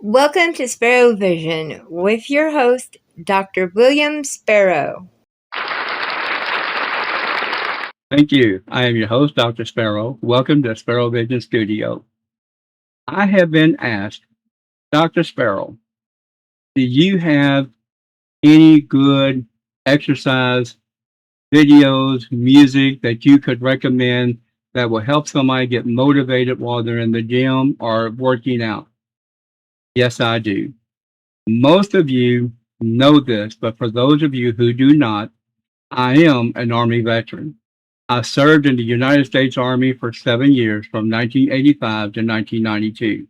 Welcome to Sparrow Vision with your host, Dr. William Sparrow. Thank you. I am your host, Dr. Sparrow. Welcome to Sparrow Vision Studio. I have been asked, Dr. Sparrow, do you have any good exercise videos, music that you could recommend that will help somebody get motivated while they're in the gym or working out? Yes, I do. Most of you know this, but for those of you who do not, I am an Army veteran. I served in the United States Army for 7 years from 1985 to 1992.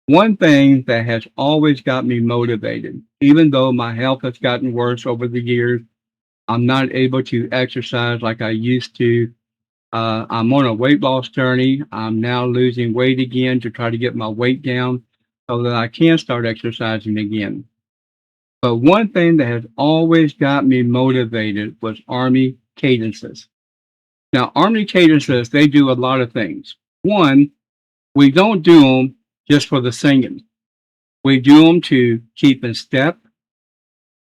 One thing that has always got me motivated, even though my health has gotten worse over the years, I'm not able to exercise like I used to. I'm on a weight loss journey. I'm now losing weight again to try to get my weight down so that I can start exercising again. But one thing that has always got me motivated was Army cadences. Now, Army cadences, they do a lot of things. One, we don't do them just for the singing. We do them to keep in step,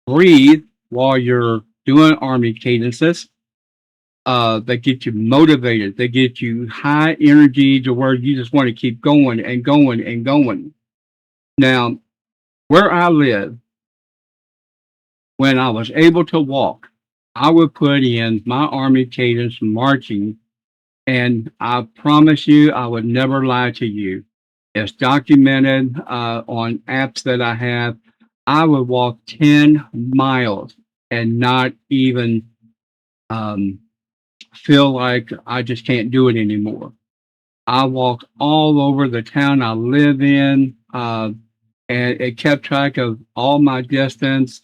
breathe while you're doing Army cadences. They get you motivated. They get you high energy to where you just want to keep going and going and going. Now, where I live, when I was able to walk, I would put in my Army cadence marching. And I promise you, I would never lie to you. It's documented on apps that I have. I would walk 10 miles and not even um, feel like I just can't do it anymore. I walked all over the town I live in, and it kept track of all my distance.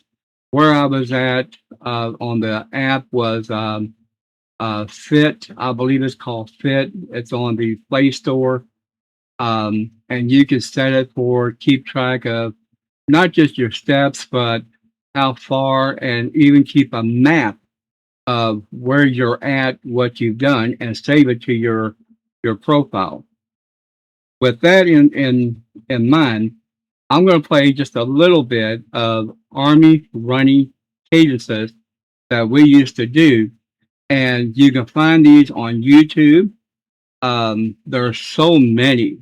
Where I was at on the app was Fit. I believe it's called Fit. It's on the Play Store. And you can set it for keep track of not just your steps, but how far, and even keep a map of where you're at, what you've done, and save it to your profile. With that in mind, I'm going to play just a little bit of Army running cadences that we used to do, and you can find these on YouTube. There are so many,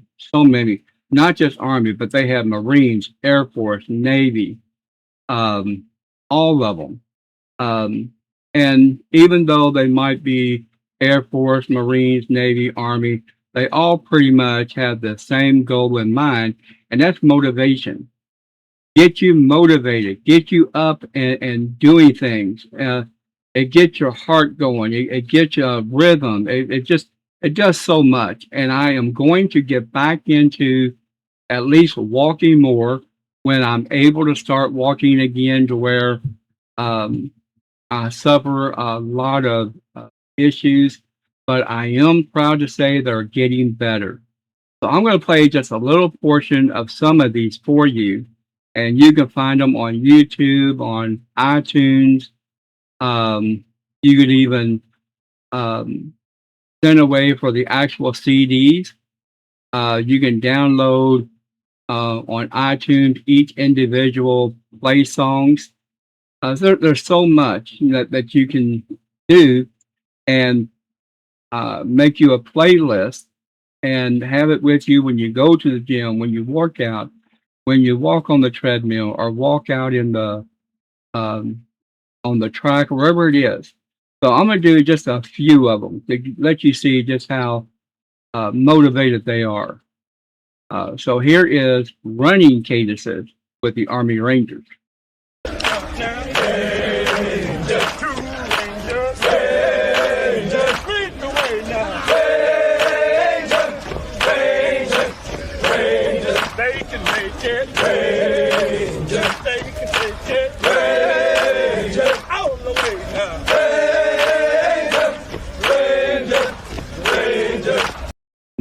not just Army, but they have Marines, Air Force, Navy, um, all of them. Um, and even though they might be Air Force, Marines, Navy, Army, they all pretty much have the same goal in mind, and that's motivation. Get you motivated, get you up and doing things. It gets your heart going. It gets you a rhythm. It does so much. And I am going to get back into at least walking more when I'm able to start walking again to where um, I suffer a lot of issues, but I am proud to say they're getting better. So I'm going to play just a little portion of some of these for you, and you can find them on YouTube, on iTunes. Um, you could even um, send away for the actual CDs. You can download on iTunes each individual play songs. There's so much that you can do, and make you a playlist and have it with you when you go to the gym, when you work out, when you walk on the treadmill, or walk out in the um, on the track, wherever it is. So I'm going to do just a few of them to let you see just how motivated they are. So here is running cadences with the Army Rangers.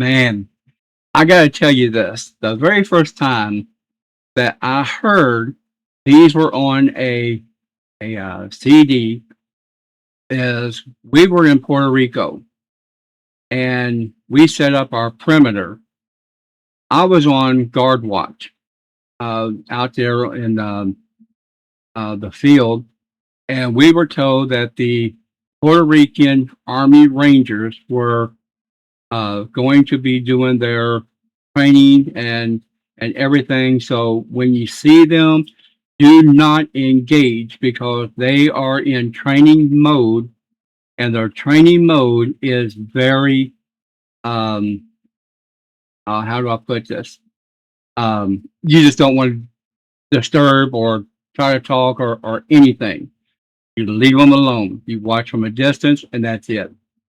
Man, I got to tell you this. The very first time that I heard these were on a CD is we were in Puerto Rico and we set up our perimeter. I was on guard watch. out there in the field, and we were told that the Puerto Rican Army Rangers were going to be doing their training and everything. So when you see them, do not engage because they are in training mode, and their training mode is very how do I put this? You just don't want to disturb or try to talk or anything. You leave them alone. You watch from a distance, and that's it.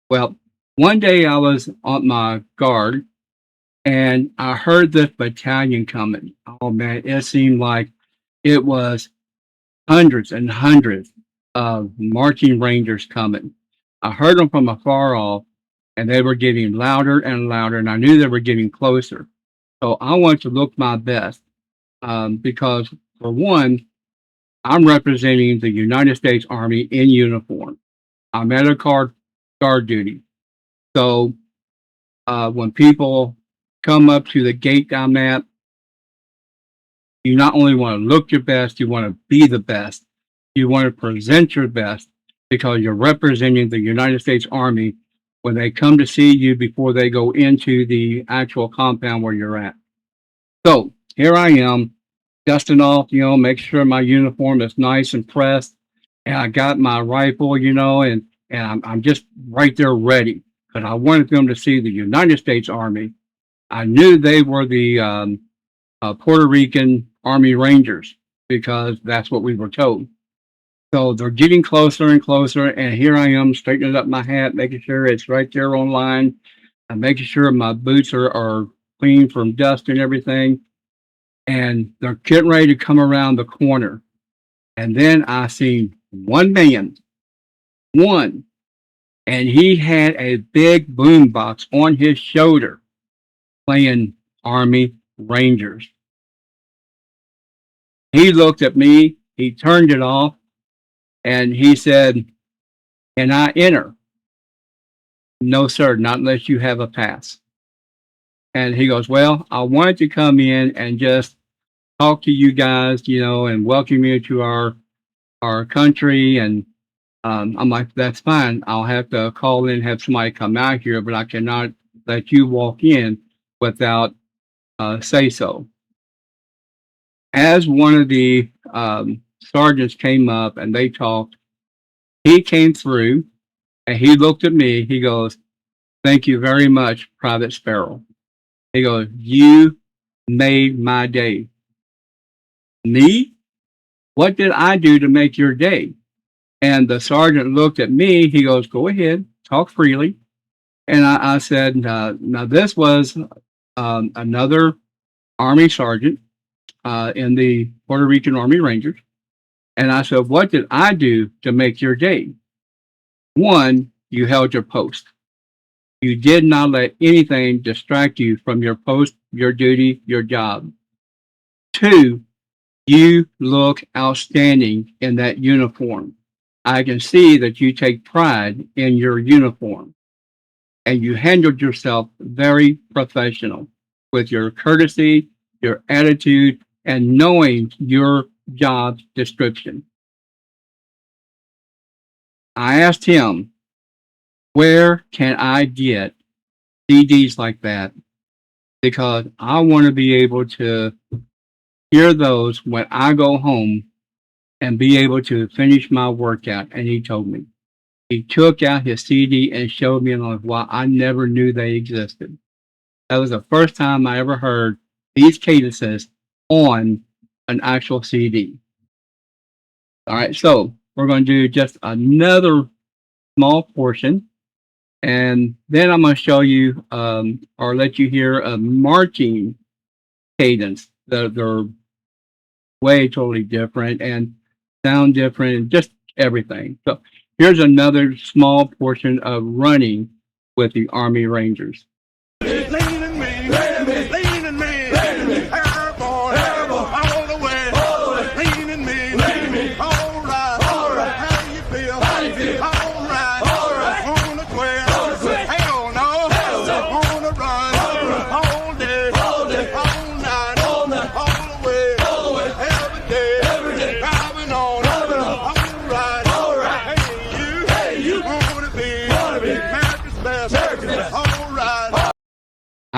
Well, one day I was on my guard, and I heard this battalion coming. Oh man, it seemed like it was hundreds and hundreds of marching rangers coming. I heard them from afar off, and they were getting louder and louder, and I knew they were getting closer. So I wanted to look my best because, for one, I'm representing the United States Army in uniform. I'm at a guard duty. So when people come up to the gate I'm at, you not only want to look your best, you want to be the best. You want to present your best because you're representing the United States Army when they come to see you before they go into the actual compound where you're at. So here I am, dusting off, make sure my uniform is nice and pressed. And I got my rifle, and I'm just right there ready because I wanted them to see the United States Army. I knew they were the Puerto Rican Army Rangers because that's what we were told. So they're getting closer and closer, and here I am straightening up my hat, making sure it's right there on line, and making sure my boots are clean from dust and everything. And they're getting ready to come around the corner. And then I see one man, and he had a big boombox on his shoulder playing Army Rangers. He looked at me, he turned it off, and he said, "Can I enter?" "No, sir, not unless you have a pass." And he goes, "Well, I wanted to come in and just talk to you guys, and welcome you to our country." And I'm like, "That's fine. I'll have to call in and have somebody come out here, but I cannot let you walk in without say so." As one of the sergeants came up and they talked, he came through and he looked at me. He goes, "Thank you very much, Private Sparrow." He goes, "You made my day." "Me? What did I do to make your day?" And the sergeant looked at me. He goes, "Go ahead, talk freely." And I said, now this was another Army sergeant in the Puerto Rican Army Rangers. And I said, "What did I do to make your day?" "One, you held your post. You did not let anything distract you from your post, your duty, your job. Two, you look outstanding in that uniform. I can see that you take pride in your uniform. And you handled yourself very professional with your courtesy, your attitude, and knowing your job description." I asked him, "Where can I get CDs like that? Because I want to be able to hear those when I go home and be able to finish my workout." And he told me. He took out his CD and showed me, and I was like, wow, I never knew they existed. That was the first time I ever heard these cadences on an actual CD. All right, so we're going to do just another small portion, and then I'm going to show you or let you hear a marching cadence. They're way totally different and sound different and just everything. So here's another small portion of running with the Army Rangers. Leaning me, airborne, all the way, leaning me, all right, how you feel, all right, on the quest, hell no, on the run, all day, all night, all the way.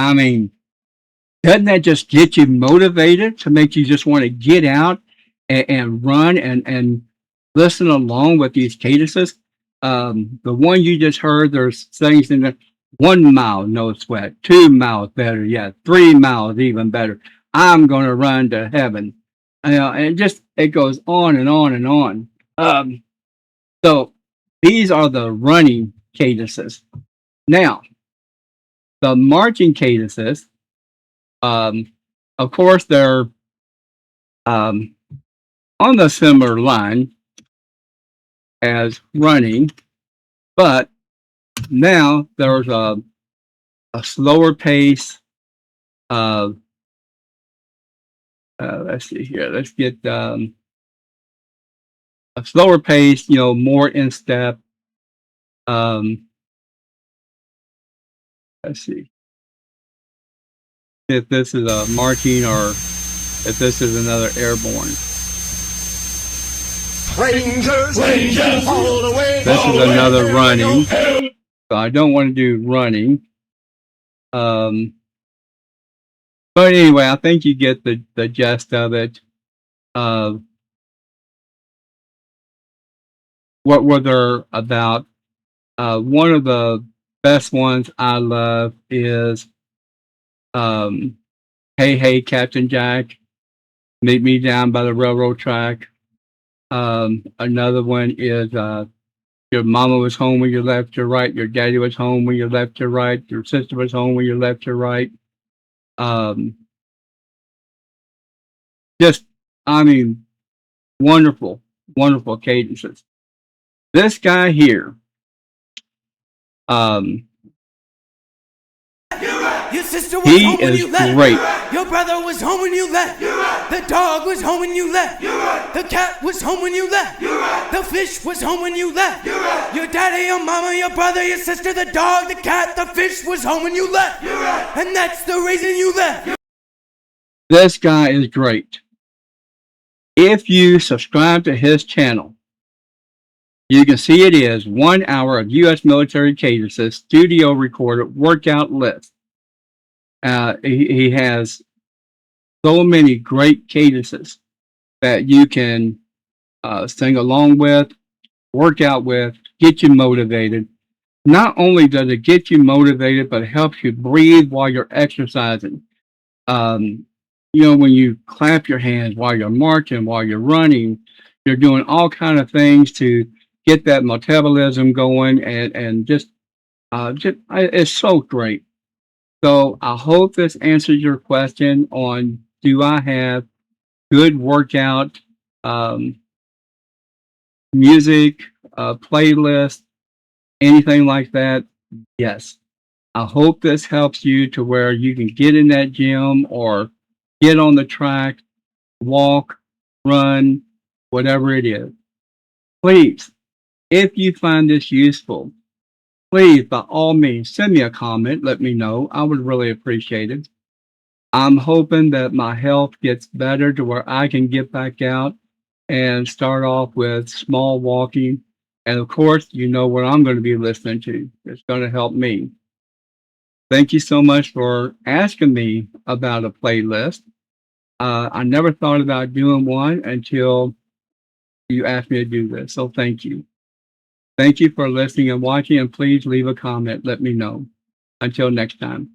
I mean, doesn't that just get you motivated to make you just want to get out and run and listen along with these cadences? The one you just heard, there's things in there. 1 mile, no sweat. 2 miles, better yet. 3 miles, even better. I'm going to run to heaven. And it goes on and on and on. So these are the running cadences. Now, the marching cadences, of course, they're on the similar line as running, but now there's a slower pace of, let's see here, let's get a slower pace, more in step. Let's see if this is a marching or if this is another airborne. Rangers, all the way. This is another running. So I don't want to do running. But anyway, I think you get the gist of it. What they're about. One of the best ones I love is Hey Hey Captain Jack, Meet Me Down by the Railroad Track. Another one is your mama was home when you left your right, your daddy was home when you left your right, your sister was home when you left your right. Just, I mean, wonderful, wonderful cadences. This guy here, Your sister was he home when is you left. great. Your brother was home when you left. The dog was home when you left. The cat was home when you left. The fish was home when you left. Your daddy, your mama, your brother, your sister, the dog, the cat, the fish was home when you left. And that's the reason you left. This guy is great. If you subscribe to his channel, you can see it is 1 hour of U.S. military cadences, studio recorded workout list. He has so many great cadences that you can sing along with, work out with, get you motivated. Not only does it get you motivated, but it helps you breathe while you're exercising. When you clap your hands while you're marching, while you're running, you're doing all kind of things to get that metabolism going, and just it's so great. So I hope this answers your question on, do I have good workout music, playlist, anything like that? Yes. I hope this helps you to where you can get in that gym or get on the track, walk, run, whatever it is. Please, if you find this useful, please, by all means, send me a comment. Let me know. I would really appreciate it. I'm hoping that my health gets better to where I can get back out and start off with small walking. And of course, you know what I'm going to be listening to. It's going to help me. Thank you so much for asking me about a playlist. I never thought about doing one until you asked me to do this. So thank you. Thank you for listening and watching, and please leave a comment. Let me know. Until next time.